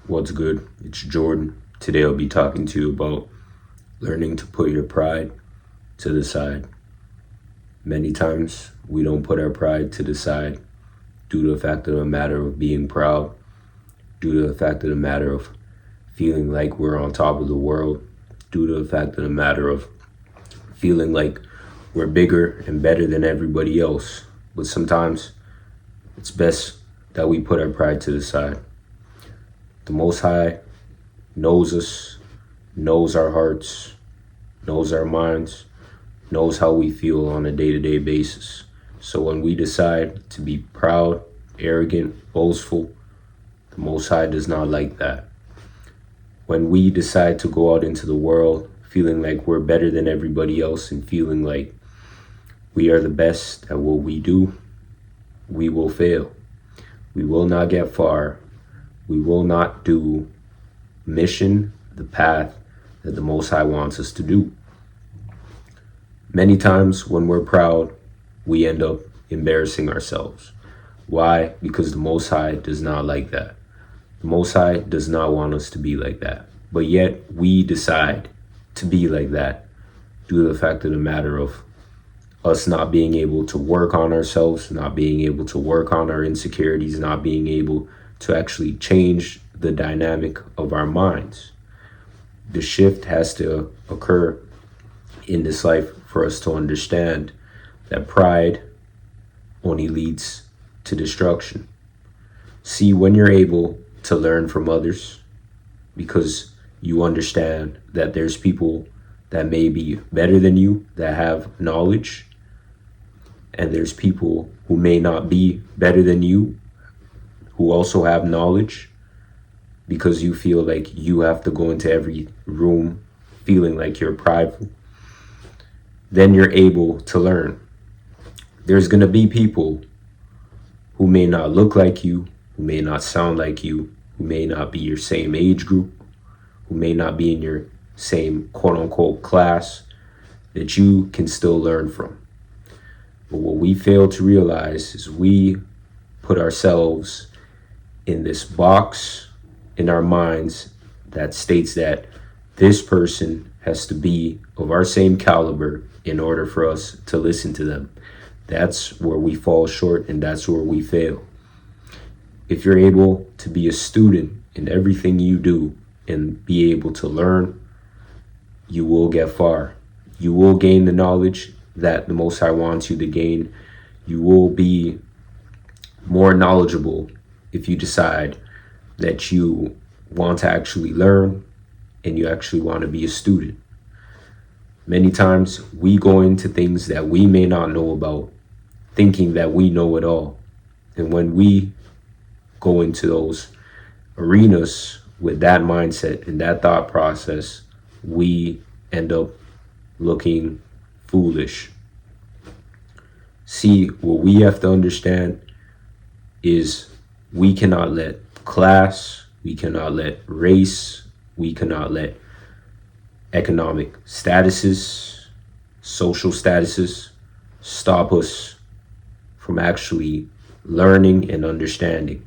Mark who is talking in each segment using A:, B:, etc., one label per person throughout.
A: What's good? It's Jordan. Today I'll be talking to you about learning to put your pride to the side. Many times we don't put our pride to the side due to the fact of the matter of being proud, due to the fact of the matter of feeling like we're on top of the world, due to the fact of the matter of feeling like we're bigger and better than everybody else. But sometimes it's best that we put our pride to the side. The Most High knows us, knows our hearts, knows our minds, knows how we feel on a day-to-day basis. So when we decide to be proud, arrogant, boastful, the Most High does not like that. When we decide to go out into the world feeling like we're better than everybody else and feeling like we are the best at what we do, we will fail. We will not get far. We will not do mission, the path that the Most High wants us to do. Many times when we're proud, we end up embarrassing ourselves. Why? Because the Most High does not like that. The Most High does not want us to be like that. But yet we decide to be like that due to the fact of the matter of us not being able to work on ourselves, not being able to work on our insecurities, not being able to actually change the dynamic of our minds. The shift has to occur in this life for us to understand that pride only leads to destruction. See, when you're able to learn from others, because you understand that there's people that may be better than you, that have knowledge, and there's people who may not be better than you, who also have knowledge, because you feel like you have to go into every room feeling like you're prideful, then you're able to learn. There's going to be people who may not look like you, who may not sound like you, who may not be your same age group, who may not be in your same quote-unquote class, that you can still learn from. But what we fail to realize is we put ourselves in this box in our minds that states that this person has to be of our same caliber in order for us to listen to them. That's where we fall short, and that's where we fail. If you're able to be a student in everything you do and be able to learn, you will get far. You will gain the knowledge that the Most High wants you to gain. You will be more knowledgeable if you decide that you want to actually learn and you actually want to be a student. Many times we go into things that we may not know about, thinking that we know it all. And when we go into those arenas with that mindset and that thought process, we end up looking foolish. See, what we have to understand is we cannot let class, we cannot let race, we cannot let economic statuses, social statuses stop us from actually learning and understanding.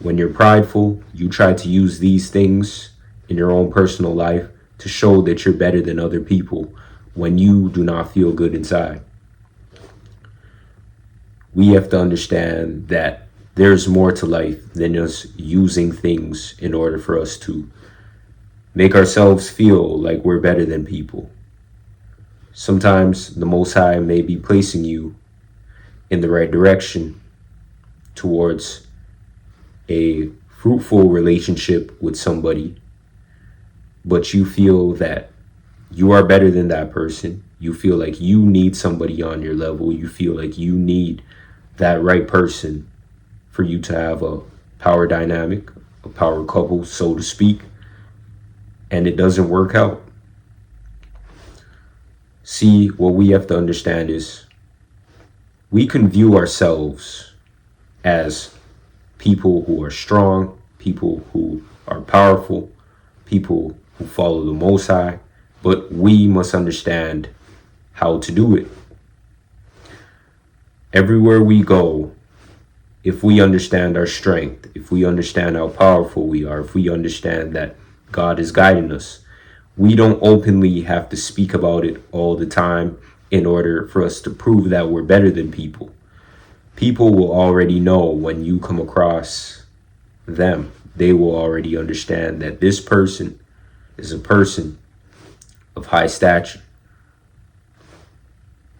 A: When you're prideful, you try to use these things in your own personal life to show that you're better than other people when you do not feel good inside. We have to understand that there's more to life than us using things in order for us to make ourselves feel like we're better than people. Sometimes the Most High may be placing you in the right direction towards a fruitful relationship with somebody, but you feel that you are better than that person. You feel like you need somebody on your level. You feel like you need that right person for you to have a power dynamic, a power couple, so to speak, and it doesn't work out. See, what we have to understand is we can view ourselves as people who are strong, people who are powerful, people who follow the Most High, but we must understand how to do it. Everywhere we go, If we understand our strength, if we understand how powerful we are, if we understand that God is guiding us, we don't openly have to speak about it all the time in order for us to prove that we're better than people. People will already know when you come across them. They will already understand that this person is a person of high stature.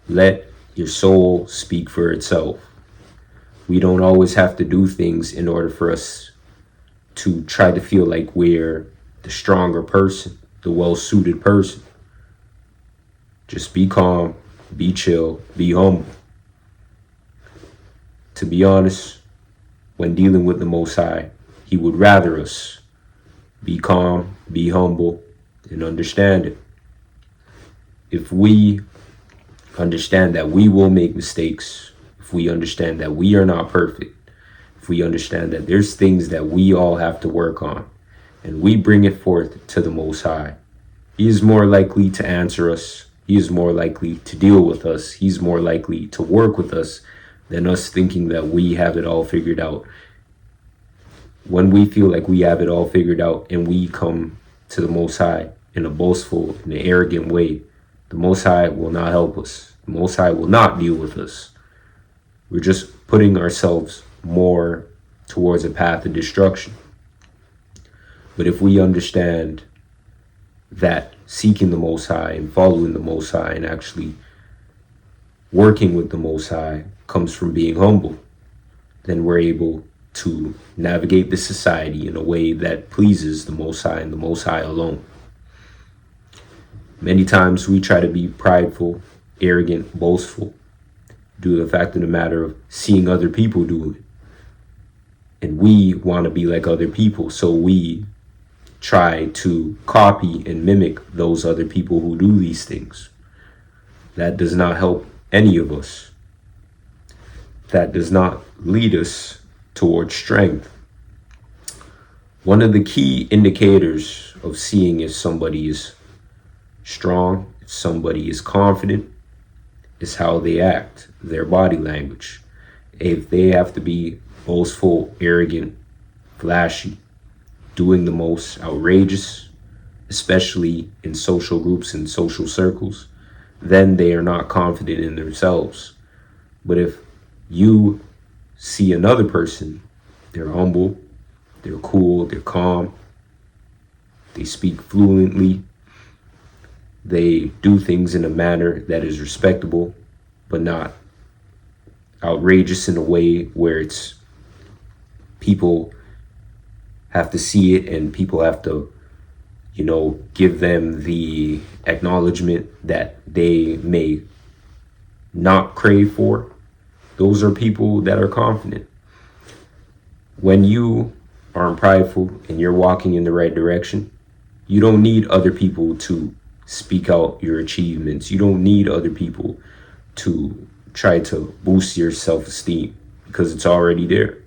A: Let your soul speak for itself. We don't always have to do things in order for us to try to feel like we're the stronger person, the well-suited person. Just be calm, be chill, be humble. To be honest, when dealing with the Most High, He would rather us be calm, be humble, and understand it. If we understand that we will make mistakes, if we understand that we are not perfect, if we understand that there's things that we all have to work on, and we bring it forth to the Most High, He is more likely to answer us. He is more likely to deal with us. He's more likely to work with us than us thinking that we have it all figured out. When we feel like we have it all figured out and we come to the Most High in a boastful and an arrogant way, the Most High will not help us. The Most High will not deal with us. We're just putting ourselves more towards a path of destruction. But if we understand that seeking the Most High and following the Most High and actually working with the Most High comes from being humble, then we're able to navigate the society in a way that pleases the Most High and the Most High alone. Many times we try to be prideful, arrogant, boastful, due to the fact of the matter of seeing other people do it. And we want to be like other people, so we try to copy and mimic those other people who do these things. That does not help any of us. That does not lead us towards strength. One of the key indicators of seeing if somebody is strong, if somebody is confident, is how they act, their body language. If they have to be boastful, arrogant, flashy, doing the most outrageous, especially in social groups and social circles, then they are not confident in themselves. But if you see another person, they're humble, they're cool, they're calm, they speak fluently, they do things in a manner that is respectable, but not outrageous in a way where it's people have to see it and people have to, give them the acknowledgement that they may not crave for. Those are people that are confident. When you aren't prideful and you're walking in the right direction, you don't need other people to speak out your achievements. You don't need other people to try to boost your self-esteem because it's already there.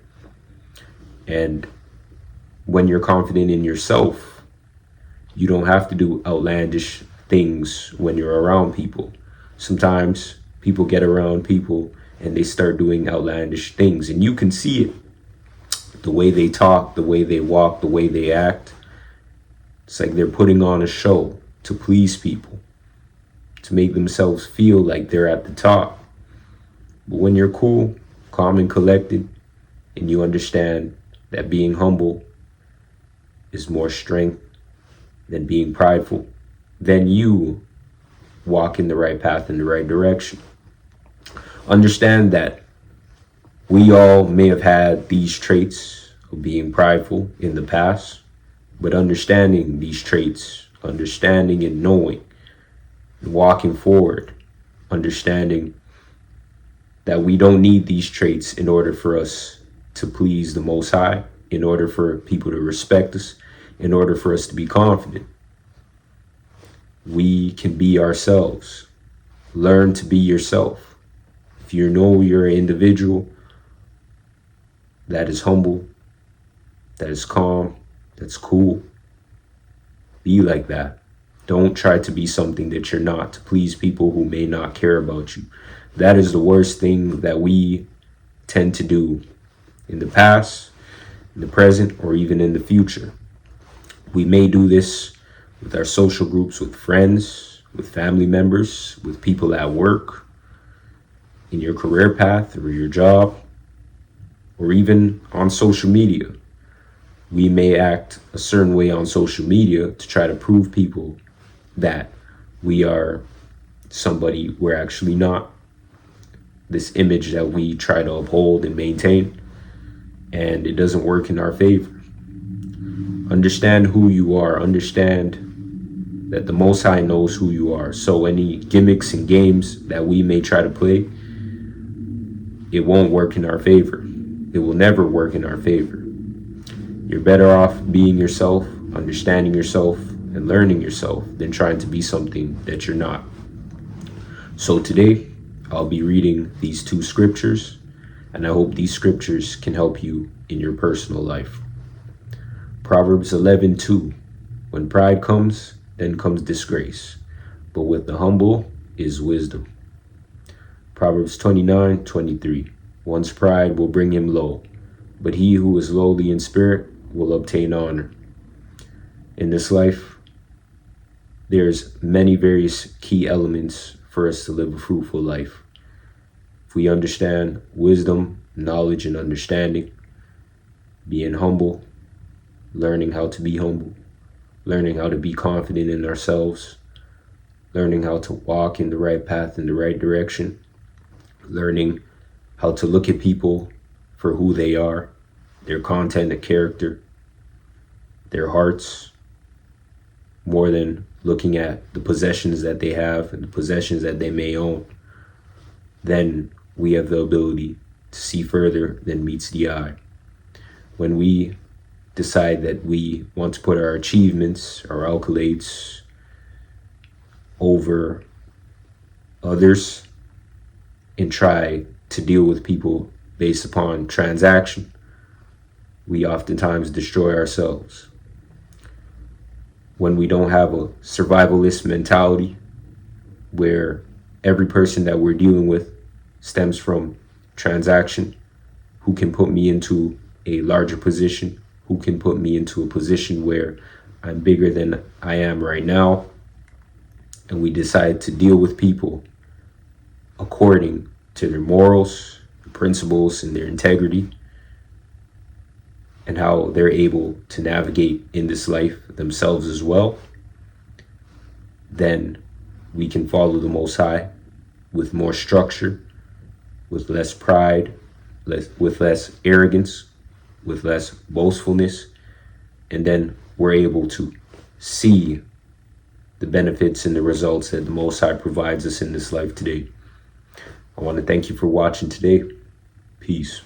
A: And when you're confident in yourself, you don't have to do outlandish things when you're around people. Sometimes people get around people and they start doing outlandish things, and you can see it. The way they talk, the way they walk, the way they act. It's like they're putting on a show to please people, to make themselves feel like they're at the top. But when you're cool, calm and collected, and you understand that being humble is more strength than being prideful, then you walk in the right path, in the right direction. Understand that we all may have had these traits of being prideful in the past, but understanding these traits, understanding and knowing, and walking forward, understanding that we don't need these traits in order for us to please the Most High, in order for people to respect us, in order for us to be confident. We can be ourselves. Learn to be yourself. If you know you're an individual that is humble, that is calm, that's cool, be like that. Don't try to be something that you're not to please people who may not care about you. That is the worst thing that we tend to do in the past, in the present, or even in the future. We may do this with our social groups, with friends, with family members, with people at work, in your career path or your job, or even on social media. We may act a certain way on social media to try to prove people that we are somebody we're actually not. This image that we try to uphold and maintain, and it doesn't work in our favor. Understand who you are. Understand that the Most High knows who you are. So any gimmicks and games that we may try to play, it won't work in our favor. It will never work in our favor. You're better off being yourself, understanding yourself, and learning yourself than trying to be something that you're not. So today, I'll be reading these 2 scriptures, and I hope these scriptures can help you in your personal life. Proverbs 11:2. When pride comes, then comes disgrace, but with the humble is wisdom. Proverbs 29:23. One's pride will bring him low, but he who is lowly in spirit will obtain honor. In this life, there's many various key elements for us to live a fruitful life. If we understand wisdom, knowledge, and understanding, being humble, learning how to be humble, learning how to be confident in ourselves, learning how to walk in the right path, in the right direction, learning how to look at people for who they are, their content and character, their hearts, more than looking at the possessions that they have and the possessions that they may own. Then we have the ability to see further than meets the eye. When we decide that we want to put our achievements, our accolades over others and try to deal with people based upon transaction, we oftentimes destroy ourselves. When we don't have a survivalist mentality where every person that we're dealing with stems from transaction, who can put me into a larger position, who can put me into a position where I'm bigger than I am right now, and we decide to deal with people according to their morals, principles, and their integrity, and how they're able to navigate in this life themselves as well, then we can follow the Most High with more structure, with less pride, with less arrogance, with less boastfulness, and then we're able to see the benefits and the results that the Most High provides us in this life today. I want to thank you for watching today. Peace.